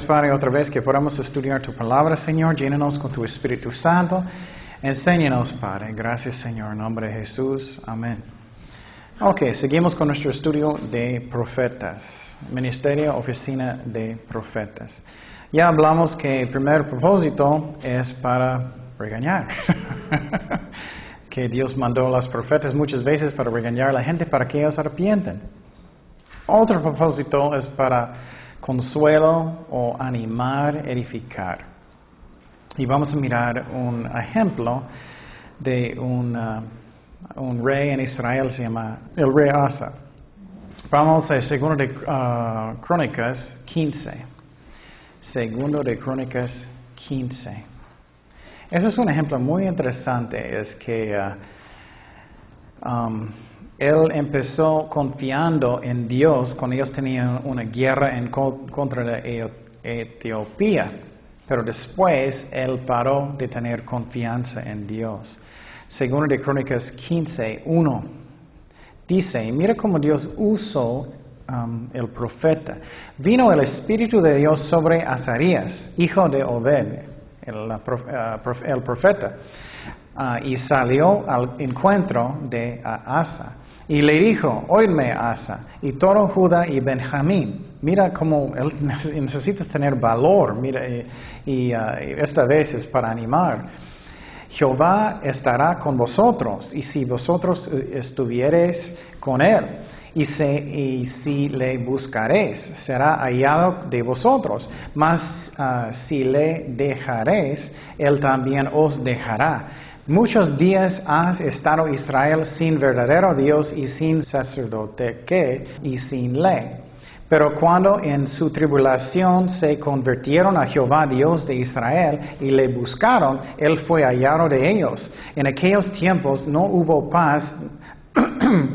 Padre, otra vez que podamos estudiar tu palabra, Señor. Llénanos con tu Espíritu Santo. Enséñanos, Padre. Gracias, Señor. En nombre de Jesús. Amén. Ok, seguimos con nuestro estudio de profetas. Ministerio, oficina de profetas. Ya hablamos que el primer propósito es para regañar. Que Dios mandó a los profetas muchas veces para regañar a la gente para que ellos arrepienten. Otro propósito es para consuelo o animar, edificar. Y vamos a mirar un ejemplo de un rey en Israel, se llama el rey Asa. Vamos a Segundo de Crónicas 15. Segundo de Crónicas 15. Ese es un ejemplo muy interesante, es que él empezó confiando en Dios cuando ellos tenían una guerra contra de Etiopía, pero después él paró de tener confianza en Dios. Segundo de Crónicas 15:1 dice, mira cómo Dios usó el profeta. Vino el Espíritu de Dios sobre Azarías, hijo de Obed, el profeta, y salió al encuentro de Asa. Y le dijo, oídme Asa, y todo Judá y Benjamín. Mira cómo él necesita tener valor, mira, y esta vez es para animar. Jehová estará con vosotros, y si vosotros estuviereis con él, y si le buscaréis, será hallado de vosotros. Mas si le dejaréis, él también os dejará. Muchos días ha estado Israel sin verdadero Dios y sin sacerdote y sin ley. Pero cuando en su tribulación se convirtieron a Jehová Dios de Israel y le buscaron, él fue hallado de ellos. En aquellos tiempos no hubo paz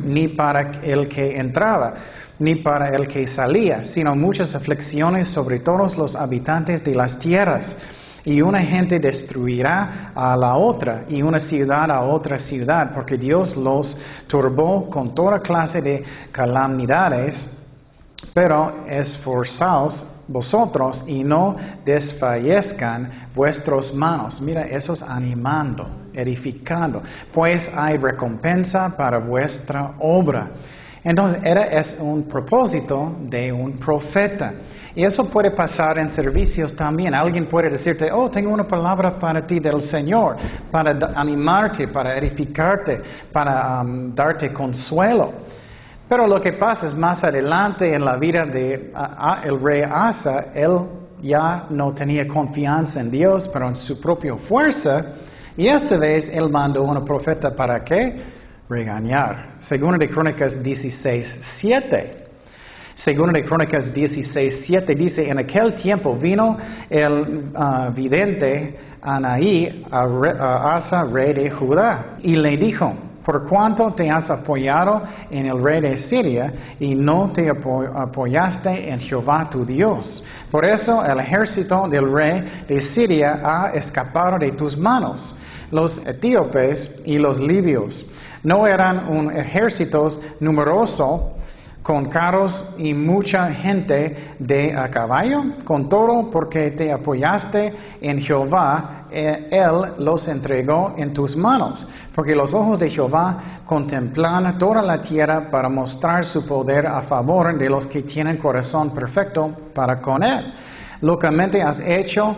ni para el que entraba, ni para el que salía, sino muchas aflicciones sobre todos los habitantes de las tierras. Y una gente destruirá a la otra, y una ciudad a otra ciudad, porque Dios los turbó con toda clase de calamidades. Pero esforzaos vosotros y no desfallezcan vuestras manos. Mira, eso es animando, edificando, pues hay recompensa para vuestra obra. Entonces, es un propósito de un profeta. Y eso puede pasar en servicios también. Alguien puede decirte, oh, tengo una palabra para ti del Señor, para animarte, para edificarte, para darte consuelo. Pero lo que pasa es más adelante en la vida de el rey Asa, él ya no tenía confianza en Dios, pero en su propia fuerza. Y esta vez él mandó a un profeta para ¿qué? Regañar. Segundo de Crónicas 16:7. Segundo de Crónicas 16:7 dice, en aquel tiempo vino el vidente Anaí a Asa, rey de Judá, y le dijo, por cuanto te has apoyado en el rey de Siria y no te apoyaste en Jehová tu Dios. Por eso el ejército del rey de Siria ha escapado de tus manos. Los etíopes y los libios no eran un ejército numeroso con carros y mucha gente de a caballo, con todo porque te apoyaste en Jehová, él los entregó en tus manos. Porque los ojos de Jehová contemplan toda la tierra para mostrar su poder a favor de los que tienen corazón perfecto para con él. Locamente has hecho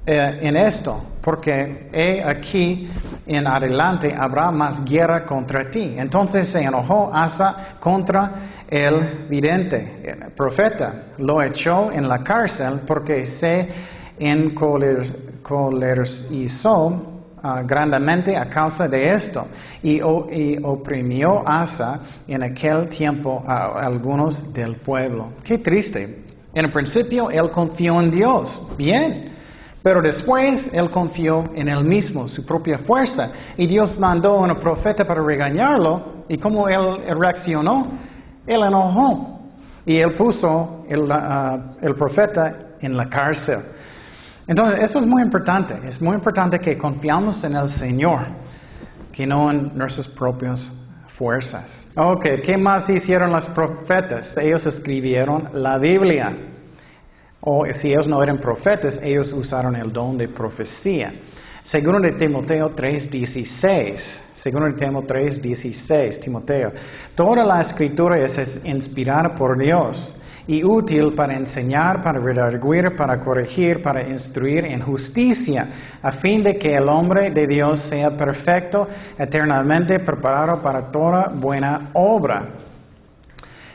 en esto, porque he aquí en adelante habrá más guerra contra ti. Entonces se enojó Asa contra el vidente, el profeta. Lo echó en la cárcel porque se encolerizó grandemente a causa de esto, y oprimió Asa en aquel tiempo a algunos del pueblo. Qué triste. En el principio él confió en Dios, bien, pero después él confió en él mismo, su propia fuerza, y Dios mandó a un profeta para regañarlo, y ¿cómo él reaccionó? Él enojó, y él puso el profeta en la cárcel. Entonces, eso es muy importante. Es muy importante que confiamos en el Señor, que no en nuestras propias fuerzas. Ok, ¿qué más hicieron los profetas? Ellos escribieron la Biblia. O si ellos no eran profetas, ellos usaron el don de profecía. Segundo de Timoteo 3:16. Segundo de Timoteo 3:16. Timoteo. Toda la escritura es inspirada por Dios y útil para enseñar, para redarguir, para corregir, para instruir en justicia, a fin de que el hombre de Dios sea perfecto, eternamente preparado para toda buena obra.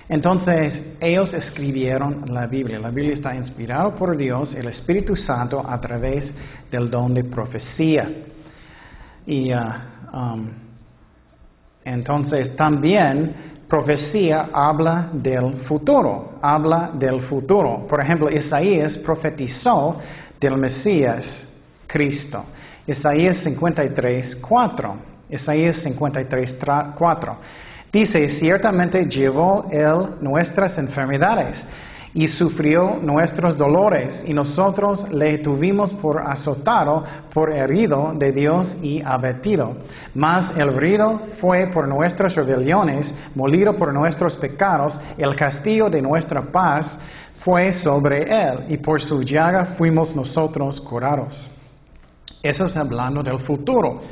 Entonces, ellos escribieron la Biblia. La Biblia está inspirada por Dios, el Espíritu Santo, a través del don de profecía. Y entonces también profecía habla del futuro, Por ejemplo, Isaías profetizó del Mesías, Cristo. Isaías 53:4. Isaías 53:4. Dice, ciertamente llevó Él nuestras enfermedades y sufrió nuestros dolores, y nosotros le tuvimos por azotado, por herido de Dios y abatido. Mas el herido fue por nuestras rebeliones, molido por nuestros pecados, el castigo de nuestra paz fue sobre Él, y por su llaga fuimos nosotros curados. Eso es hablando del futuro.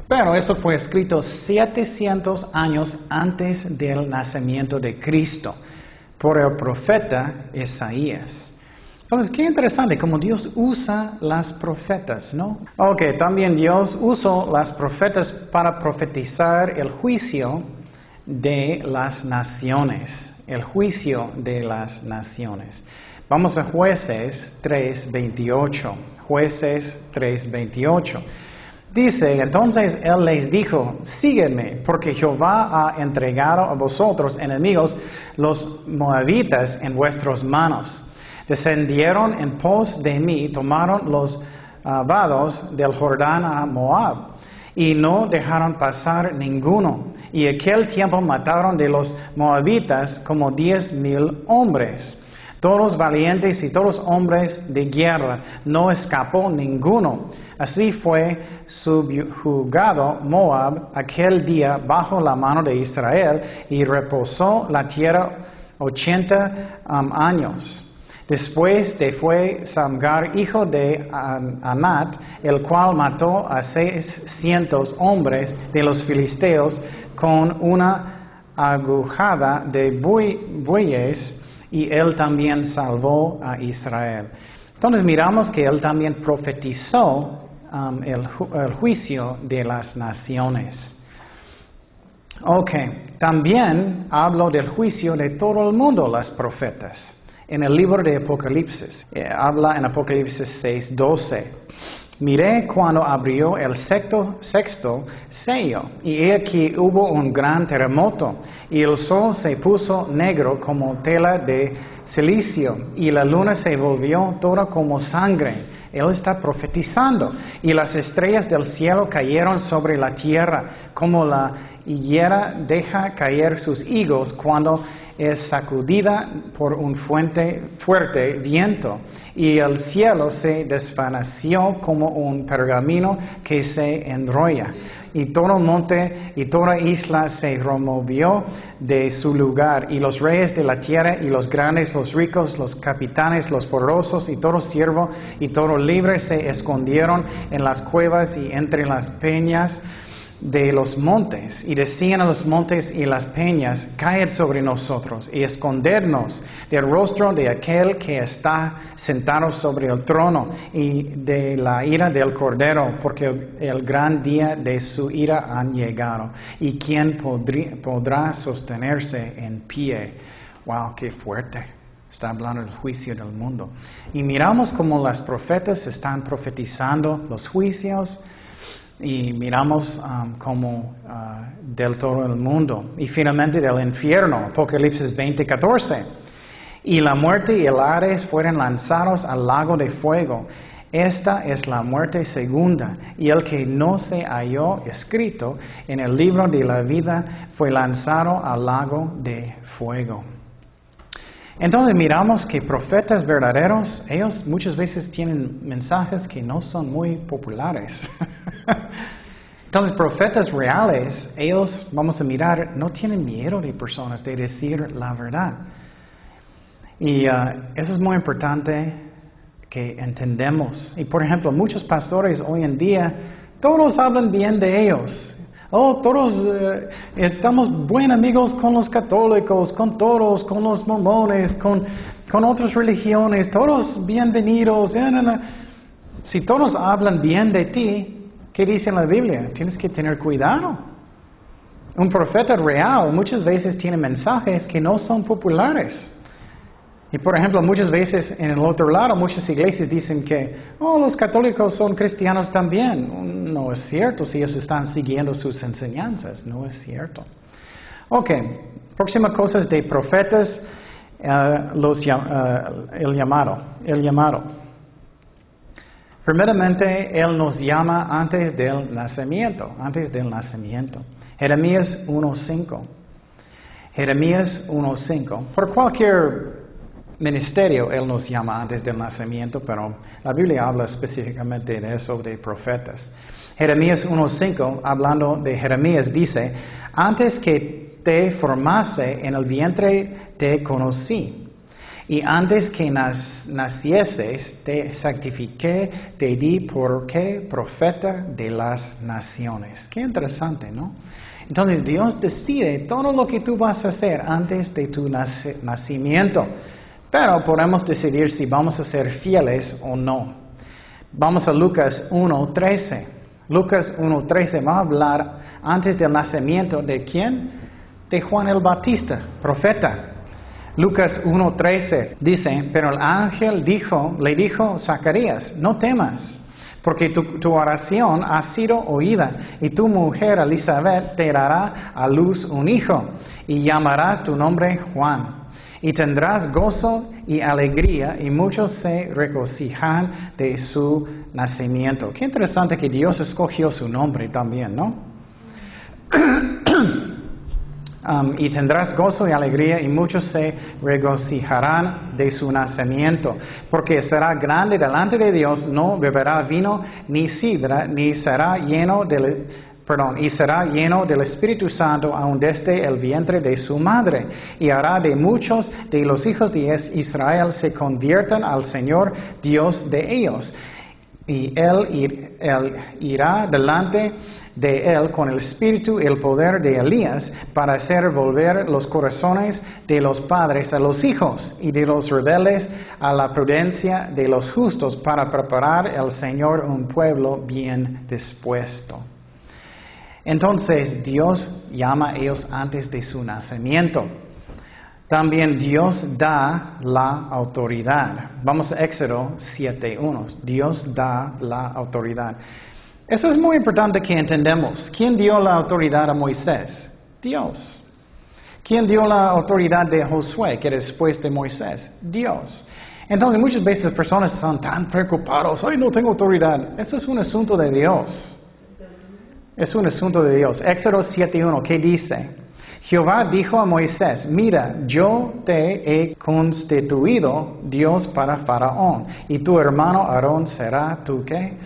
Pero eso fue escrito 700 años antes del nacimiento de Cristo por el profeta Isaías. Entonces, qué interesante cómo Dios usa las profetas, ¿no? Ok, también Dios usó las profetas para profetizar el juicio de las naciones. El juicio de las naciones. Vamos a Jueces 3:28. Jueces 3:28. Dice, entonces Él les dijo, sígueme, porque Jehová ha entregado a vosotros, enemigos, los moabitas en vuestras manos. Descendieron en pos de mí, tomaron los vados del Jordán a Moab, y no dejaron pasar ninguno. Y aquel tiempo mataron de los moabitas como 10,000 hombres. Todos valientes y todos hombres de guerra, no escapó ninguno. Así fue subjugado Moab aquel día bajo la mano de Israel, y reposó la tierra 80 años. Después fue Samgar, hijo de Anat, el cual mató a 600 hombres de los filisteos con una agujada de bueyes, y él también salvó a Israel. Entonces miramos que él también profetizó el juicio de las naciones. Ok, también hablo del juicio de todo el mundo, las profetas. En el libro de Apocalipsis, habla en Apocalipsis 6:12. Miré cuando abrió el sexto sello, y he aquí hubo un gran terremoto, y el sol se puso negro como tela de silicio, y la luna se volvió toda como sangre. Él está profetizando, y las estrellas del cielo cayeron sobre la tierra, como la higuera deja caer sus higos cuando es sacudida por un fuerte viento, y el cielo se desvaneció como un pergamino que se enrolla, y todo monte y toda isla se removió de su lugar, y los reyes de la tierra, y los grandes, los ricos, los capitanes, los poderosos, y todo siervo y todo libre se escondieron en las cuevas y entre las peñas de los montes, y decían a los montes y las peñas, caed sobre nosotros y escondernos del rostro de aquel que está sentado sobre el trono y de la ira del Cordero, porque el gran día de su ira han llegado. ¿Y quién podrá sostenerse en pie? Wow, qué fuerte. Está hablando del juicio del mundo. Y miramos cómo las profetas están profetizando los juicios, y miramos como del todo el mundo. Y finalmente del infierno, Apocalipsis 20:14. Y la muerte y el Hades fueron lanzados al lago de fuego. Esta es la muerte segunda, y el que no se halló escrito en el libro de la vida fue lanzado al lago de fuego. Entonces miramos que profetas verdaderos, ellos muchas veces tienen mensajes que no son muy populares. Entonces profetas reales, ellos, vamos a mirar, no tienen miedo de personas de decir la verdad. Y eso es muy importante que entendemos. Y por ejemplo, muchos pastores hoy en día, todos hablan bien de ellos. Oh, todos estamos buenos amigos con los católicos, con todos, con los mormones, con otras religiones, todos bienvenidos. Si todos hablan bien de ti, ¿qué dice la Biblia? Tienes que tener cuidado. Un profeta real muchas veces tiene mensajes que no son populares. Y por ejemplo, muchas veces en el otro lado, muchas iglesias dicen que, los católicos son cristianos también. No es cierto si ellos están siguiendo sus enseñanzas, no es cierto. Ok, próxima cosa es de profetas, el llamado. Primeramente, Él nos llama antes del nacimiento. Jeremías 1:5. Jeremías 1:5. Por cualquier ministerio Él nos llama antes del nacimiento, pero la Biblia habla específicamente de eso, de profetas. Jeremías 1:5, hablando de Jeremías, dice, antes que te formase en el vientre te conocí, y antes que nacieses te santifiqué, te di por qué profeta de las naciones. Qué interesante, ¿no? Entonces Dios decide todo lo que tú vas a hacer antes de tu nacimiento. Pero podemos decidir si vamos a ser fieles o no. Vamos a Lucas 1:13. Lucas 1:13 va a hablar antes del nacimiento de ¿quién? De Juan el Bautista, profeta. Lucas 1:13 dice, pero el ángel le dijo a Zacarías, no temas, porque tu oración ha sido oída, y tu mujer Elizabeth te dará a luz un hijo, y llamarás tu nombre Juan. Y tendrás gozo y alegría, y muchos se regocijan de su nacimiento. Qué interesante que Dios escogió su nombre también, ¿no? Y tendrás gozo y alegría, y muchos se regocijarán de su nacimiento. Porque será grande delante de Dios, no beberá vino ni sidra, y será lleno del Espíritu Santo aún desde el vientre de su madre, y hará de muchos de los hijos de Israel se conviertan al Señor Dios de ellos, y él irá delante de él con el espíritu y el poder de Elías para hacer volver los corazones de los padres a los hijos y de los rebeldes a la prudencia de los justos, para preparar al Señor un pueblo bien dispuesto. Entonces Dios llama a ellos antes de su nacimiento. También Dios da la autoridad. Vamos a Éxodo 7:1. Dios da la autoridad. Eso es muy importante que entendamos. ¿Quién dio la autoridad a Moisés? Dios. ¿Quién dio la autoridad de Josué, que después de Moisés? Dios. Entonces muchas veces las personas están tan preocupadas. ¡Ay, no tengo autoridad! Eso es un asunto de Dios. Es un asunto de Dios. Éxodo 7:1, ¿qué dice? Jehová dijo a Moisés, mira, yo te he constituido Dios para Faraón, y tu hermano Aarón será tu, ¿qué?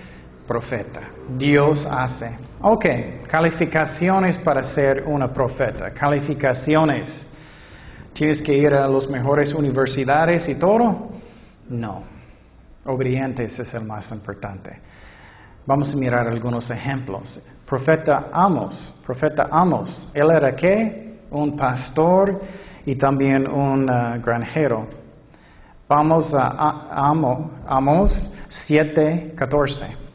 Profeta. Dios hace. Ok, calificaciones para ser una profeta. Calificaciones. ¿Tienes que ir a las mejores universidades y todo? No. Obedientes es el más importante. Vamos a mirar algunos ejemplos. Profeta Amos, él era ¿qué? Un pastor y también un granjero. Vamos a Amos 7:14.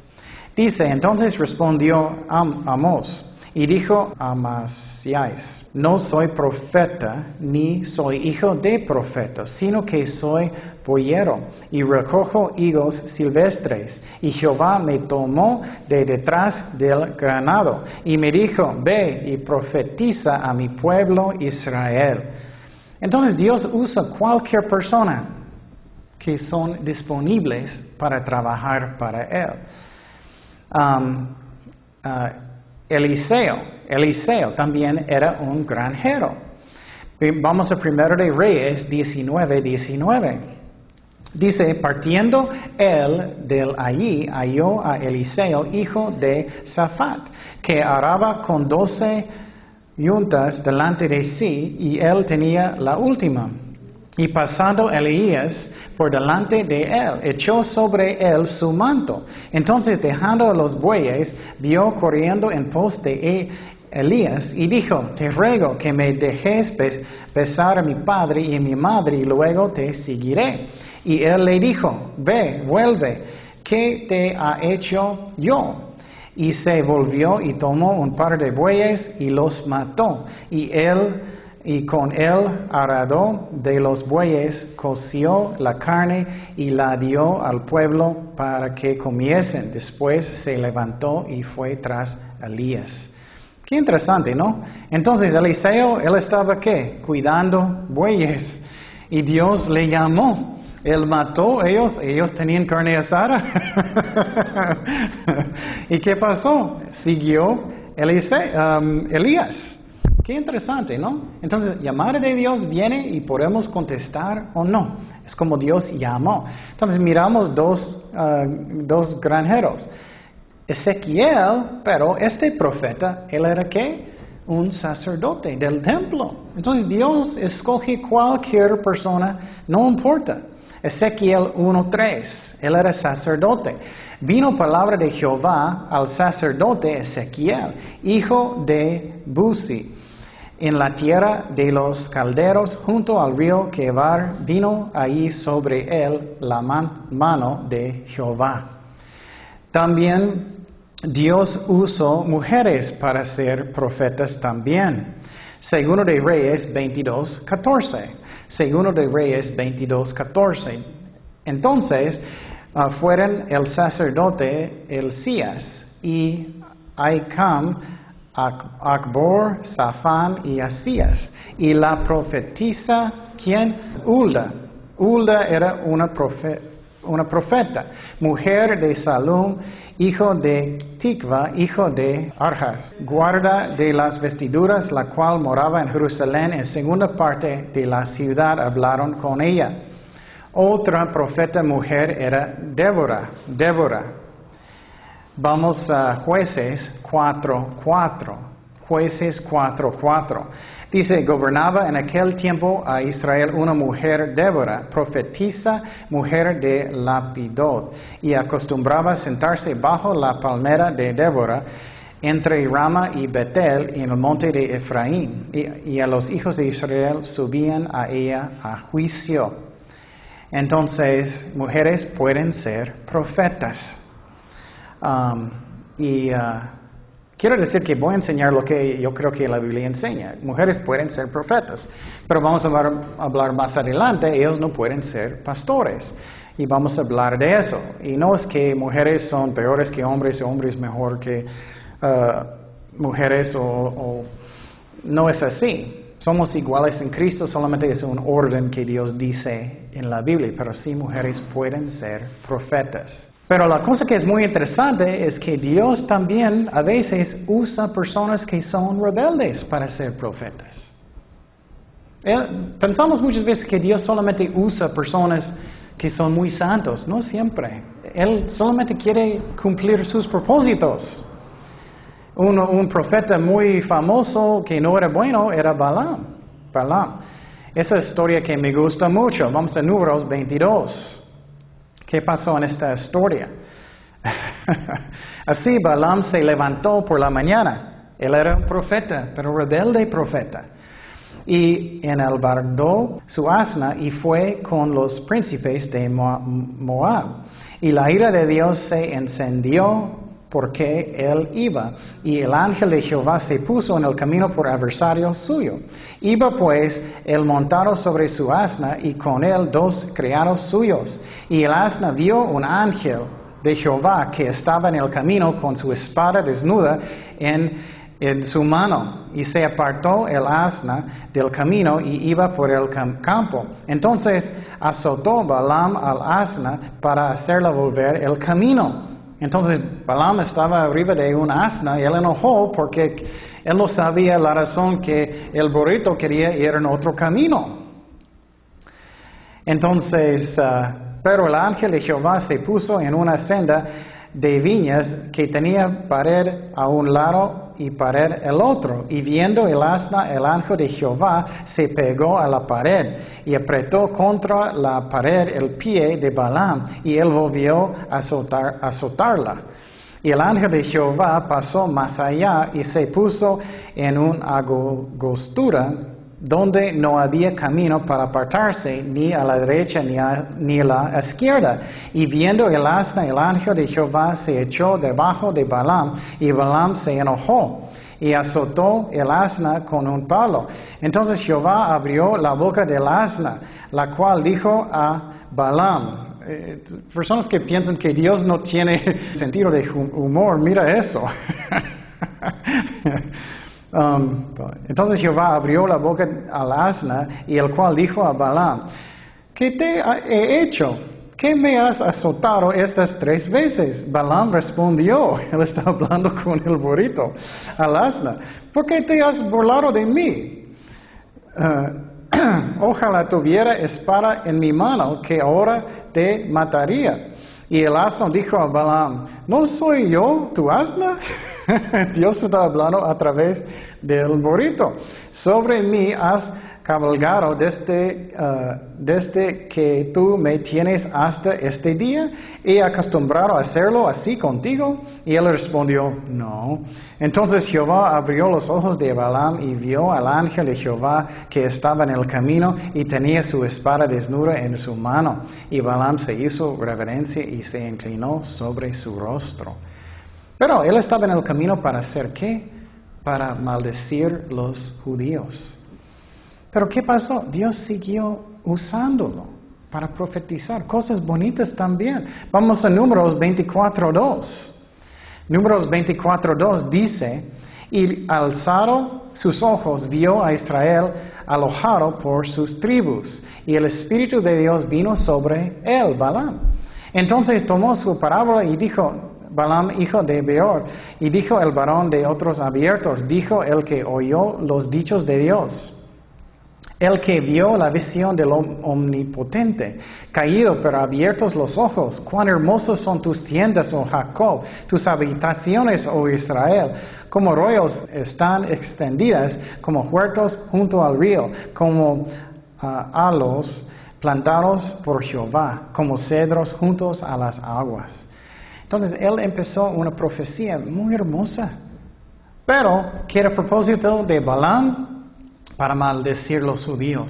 Dice, entonces respondió Amos y dijo a Amasías, no soy profeta ni soy hijo de profeta, sino que soy boyero y recojo higos silvestres. Y Jehová me tomó de detrás del ganado y me dijo, ve y profetiza a mi pueblo Israel. Entonces Dios usa cualquier persona que son disponibles para trabajar para Él. Eliseo también era un granjero. Vamos a 1 de Reyes 19:19. Dice, partiendo él del allí, halló a Eliseo, hijo de Safat, que araba con 12 yuntas delante de sí, y él tenía la última. Y pasando Elías por delante de él, echó sobre él su manto. Entonces, dejando a los bueyes, vio corriendo en pos de Elías y dijo, te ruego que me dejes besar a mi padre y a mi madre y luego te seguiré. Y él le dijo, ve, vuelve, ¿qué te ha hecho yo? Y se volvió y tomó un par de bueyes y los mató. Y con el arado de los bueyes coció la carne y la dio al pueblo para que comiesen. Después se levantó y fue tras Elías. Qué interesante, ¿no? Entonces Eliseo, él estaba ¿qué? Cuidando bueyes. Y Dios le llamó. Él mató, ellos tenían carne asada. ¿Y qué pasó? Siguió Elías. Qué interesante, ¿no? Entonces, llamada de Dios viene y podemos contestar o no. Es como Dios llamó. Entonces, miramos dos granjeros. Ezequiel, pero este profeta, él era ¿qué? Un sacerdote del templo. Entonces, Dios escoge cualquier persona, no importa. Ezequiel 1:3, él era sacerdote. Vino palabra de Jehová al sacerdote Ezequiel, hijo de Buzi, en la tierra de los calderos, junto al río Quebar, vino ahí sobre él la mano de Jehová. También Dios usó mujeres para ser profetas también. Segundo de Reyes 22:14. Segundo de Reyes 22:14. Entonces, fueron el sacerdote Elías y Ahicam, Acbor, Safán y Asías. Y la profetisa, ¿quién? Hulda. Hulda era una profeta, mujer de Salum, hijo de Tikva, hijo de Arjas, guarda de las vestiduras, la cual moraba en Jerusalén, en segunda parte de la ciudad hablaron con ella. Otra profeta mujer era Débora. Vamos a Jueces 4:4. Jueces 4:4. Dice, gobernaba en aquel tiempo a Israel una mujer Débora, profetisa, mujer de Lapidot, y acostumbraba sentarse bajo la palmera de Débora, entre Rama y Betel, en el monte de Efraín, y a los hijos de Israel subían a ella a juicio. Entonces, mujeres pueden ser profetas. Quiero decir que voy a enseñar lo que yo creo que la Biblia enseña. Mujeres pueden ser profetas, pero vamos a hablar más adelante, ellos no pueden ser pastores. Y vamos a hablar de eso. Y no es que mujeres son peores que hombres o hombres mejor que mujeres o no es así. Somos iguales en Cristo, solamente es un orden que Dios dice en la Biblia, pero sí mujeres pueden ser profetas. Pero la cosa que es muy interesante es que Dios también a veces usa personas que son rebeldes para ser profetas. Pensamos muchas veces que Dios solamente usa personas que son muy santos. No siempre. Él solamente quiere cumplir sus propósitos. Un profeta muy famoso que no era bueno era Balaam. Esa historia que me gusta mucho. Vamos a Números 22. ¿Qué pasó en esta historia? Así Balaam se levantó por la mañana. Él era un profeta, pero rebelde profeta. Y enalbardó su asna y fue con los príncipes de Moab. Y la ira de Dios se encendió porque él iba. Y el ángel de Jehová se puso en el camino por adversario suyo. Iba pues él montado sobre su asna y con él 2 criados suyos. Y el asna vio un ángel de Jehová que estaba en el camino con su espada desnuda en su mano. Y se apartó el asna del camino y iba por el campo. Entonces azotó Balaam al asna para hacerla volver el camino. Entonces Balaam estaba arriba de un asna y él enojó porque él no sabía la razón que el burrito quería ir en otro camino. Entonces, pero el ángel de Jehová se puso en una senda de viñas que tenía pared a un lado y pared el otro. Y viendo el asna, el ángel de Jehová se pegó a la pared y apretó contra la pared el pie de Balaam, y él volvió a azotarla. Y el ángel de Jehová pasó más allá y se puso en una angostura donde no había camino para apartarse, ni a la derecha ni a la izquierda. Y viendo el asna, el ángel de Jehová se echó debajo de Balaam, y Balaam se enojó y azotó el asna con un palo. Entonces Jehová abrió la boca del asna, la cual dijo a Balaam. Personas que piensan que Dios no tiene sentido de humor, mira eso. Entonces Jehová abrió la boca al asna, y el cual dijo a Balaam: ¿qué te he hecho? ¿Qué me has azotado estas 3 veces? Balaam respondió, él está hablando con el burrito, al asna: ¿por qué te has burlado de mí? Ojalá tuviera espada en mi mano, que ahora te mataría. Y el asno dijo a Balaam: ¿no soy yo tu asna? Dios está hablando a través del burrito. Sobre mí has cabalgado desde que tú me tienes hasta este día. ¿He acostumbrado a hacerlo así contigo? Y él respondió: no. Entonces Jehová abrió los ojos de Balaam y vio al ángel de Jehová que estaba en el camino y tenía su espada desnuda en su mano. Y Balaam se hizo reverencia y se inclinó sobre su rostro. Pero él estaba en el camino para hacer ¿qué? Para maldecir los judíos. Pero ¿qué pasó? Dios siguió usándolo para profetizar cosas bonitas también. Vamos a Números 24:2. Números 24:2 dice: y alzado sus ojos vio a Israel alojado por sus tribus, y el Espíritu de Dios vino sobre él, Balaam. Entonces tomó su parábola y dijo: Balaam, hijo de Beor, y dijo el varón de otros abiertos, dijo el que oyó los dichos de Dios, el que vio la visión del Omnipotente, caído pero abiertos los ojos. Cuán hermosos son tus tiendas, oh Jacob, tus habitaciones, oh Israel. Como arroyos están extendidas, como huertos junto al río, como halos plantados por Jehová, como cedros juntos a las aguas. Entonces él empezó una profecía muy hermosa, pero que era propósito de Balaam para maldecir los judíos.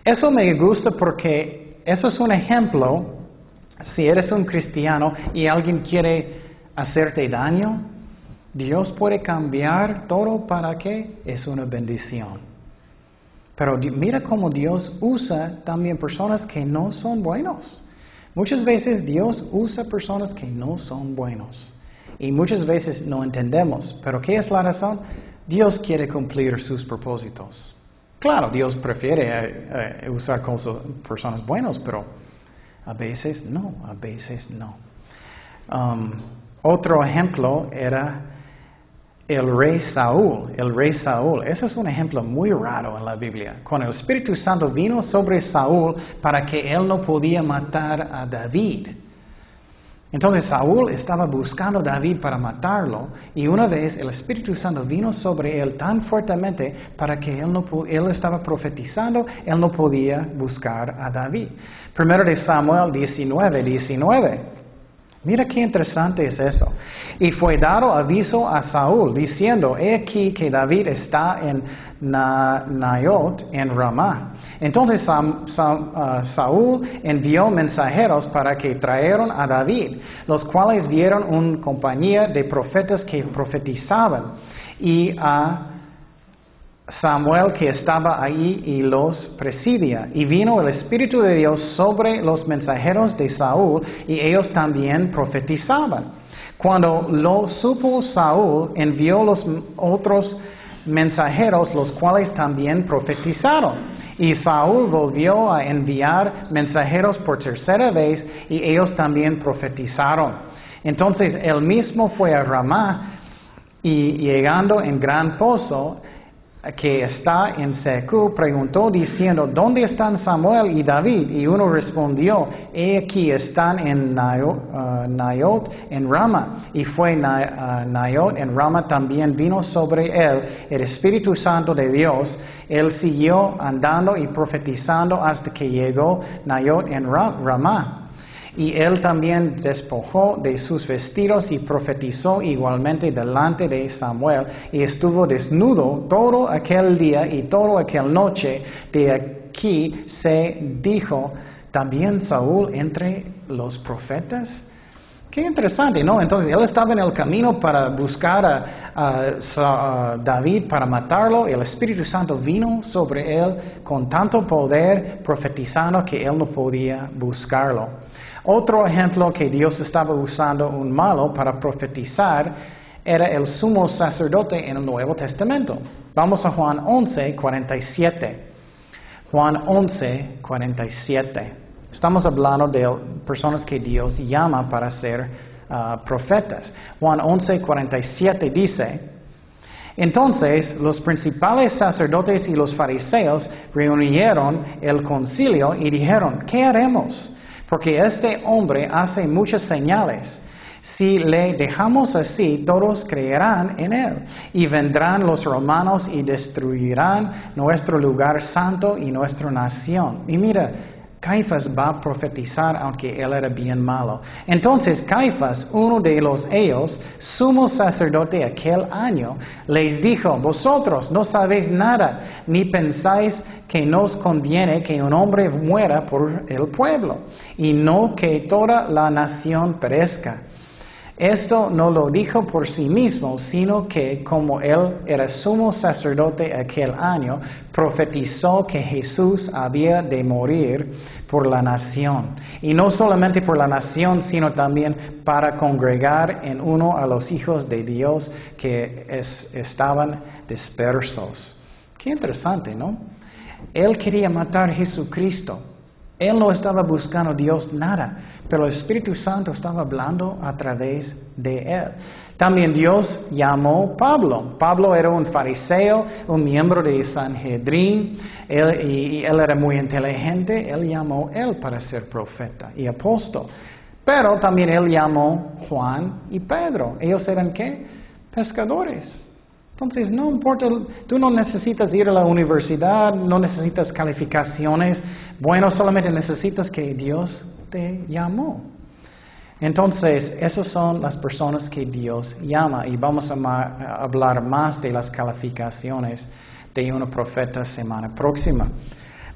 Eso me gusta porque eso es un ejemplo. Si eres un cristiano y alguien quiere hacerte daño, Dios puede cambiar todo para que es una bendición. Pero mira cómo Dios usa también personas que no son buenos. Muchas veces Dios usa personas que no son buenos. Y muchas veces no entendemos. ¿Pero qué es la razón? Dios quiere cumplir sus propósitos. Claro, Dios prefiere usar personas buenas, pero a veces no, a veces no. Otro ejemplo era el rey Saúl. El rey Saúl, ese es un ejemplo muy raro en la Biblia. Cuando el Espíritu Santo vino sobre Saúl para que él no podía matar a David. Entonces Saúl estaba buscando a David para matarlo, y una vez el Espíritu Santo vino sobre él tan fuertemente para que él estaba profetizando, él no podía buscar a David. Primero de Samuel 19:19. Mira qué interesante es eso. Y fue dado aviso a Saúl, diciendo: he aquí que David está en Naiot en Ramá. Entonces Saúl envió mensajeros para que trajeran a David, los cuales dieron una compañía de profetas que profetizaban, y a Samuel que estaba ahí y los presidía. Y vino el Espíritu de Dios sobre los mensajeros de Saúl, y ellos también profetizaban. Cuando lo supo Saúl, envió los otros mensajeros, los cuales también profetizaron. Y Saúl volvió a enviar mensajeros por tercera vez, y ellos también profetizaron. Entonces él mismo fue a Ramá, y llegando en gran pozo, que está en Secu, preguntó diciendo, ¿dónde están Samuel y David? Y uno respondió, he aquí están en Naiot en Rama. Y fue Naiot en Rama, también vino sobre él el Espíritu Santo de Dios. Él siguió andando y profetizando hasta que llegó Naiot en Rama. Y él también despojó de sus vestidos y profetizó igualmente delante de Samuel. Y estuvo desnudo todo aquel día y toda aquella noche. De aquí se dijo, ¿también Saúl entre los profetas? Qué interesante, ¿no? Entonces él estaba en el camino para buscar a David para matarlo. El Espíritu Santo vino sobre él con tanto poder, profetizando que él no podía buscarlo. Otro ejemplo que Dios estaba usando un malo para profetizar era el sumo sacerdote en el Nuevo Testamento. Vamos a Juan 11, 47. Juan 11, 47. Estamos hablando de personas que Dios llama para ser profetas. Juan 11, 47 dice, entonces los principales sacerdotes y los fariseos reunieron el concilio y dijeron, ¿qué haremos? Porque este hombre hace muchas señales. Si le dejamos así, todos creerán en él. Y vendrán los romanos y destruirán nuestro lugar santo y nuestra nación. Y mira, Caifás va a profetizar aunque él era bien malo. Entonces Caifás, uno de ellos, sumo sacerdote aquel año, les dijo, vosotros no sabéis nada, ni pensáis que nos conviene que un hombre muera por el pueblo, y no que toda la nación perezca. Esto no lo dijo por sí mismo, sino que como él era sumo sacerdote aquel año, profetizó que Jesús había de morir por la nación. Y no solamente por la nación, sino también para congregar en uno a los hijos de Dios que estaban dispersos. Qué interesante, ¿no? Él quería matar a Jesucristo. Él no estaba buscando a Dios nada, pero el Espíritu Santo estaba hablando a través de él. También Dios llamó a Pablo. Pablo era un fariseo, un miembro de Sanhedrin, y él era muy inteligente. Él llamó a él para ser profeta y apóstol. Pero también él llamó a Juan y Pedro. ¿Ellos eran qué? Pescadores. Entonces, no importa, tú no necesitas ir a la universidad, no necesitas calificaciones. Bueno, solamente necesitas que Dios te llamó. Entonces, esas son las personas que Dios llama. Y vamos a hablar más de las calificaciones de un profeta semana próxima.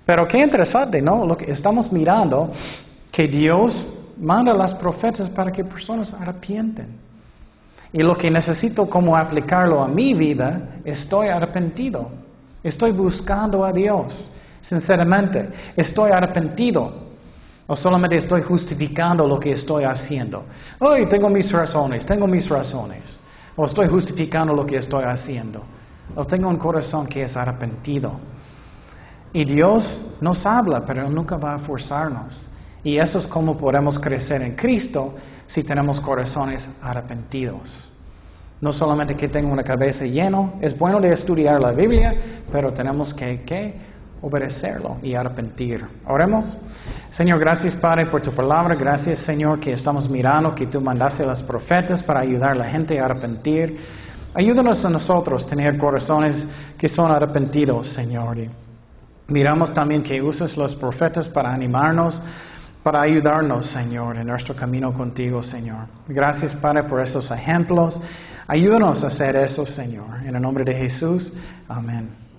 Pero qué interesante, ¿no? Lo que estamos mirando, que Dios manda a los profetas para que personas arrepienten. Y lo que necesito como aplicarlo a mi vida, estoy arrepentido. Estoy buscando a Dios, sinceramente. Estoy arrepentido. O solamente estoy justificando lo que estoy haciendo. Ay, tengo mis razones. O estoy justificando lo que estoy haciendo. O tengo un corazón que es arrepentido. Y Dios nos habla, pero nunca va a forzarnos. Y eso es como podemos crecer en Cristo si tenemos corazones arrepentidos. No solamente que tenga una cabeza llena, es bueno de estudiar la Biblia, pero tenemos que obedecerlo y arrepentir. Oremos. Señor, gracias Padre por tu palabra. Gracias Señor que estamos mirando que tú mandaste a los profetas para ayudar a la gente a arrepentir. Ayúdanos a nosotros a tener corazones que son arrepentidos, Señor. Y miramos también que usas los profetas para animarnos, para ayudarnos, Señor, en nuestro camino contigo, Señor. Gracias, Padre, por esos ejemplos. Ayúdanos a hacer eso, Señor. En el nombre de Jesús. Amén.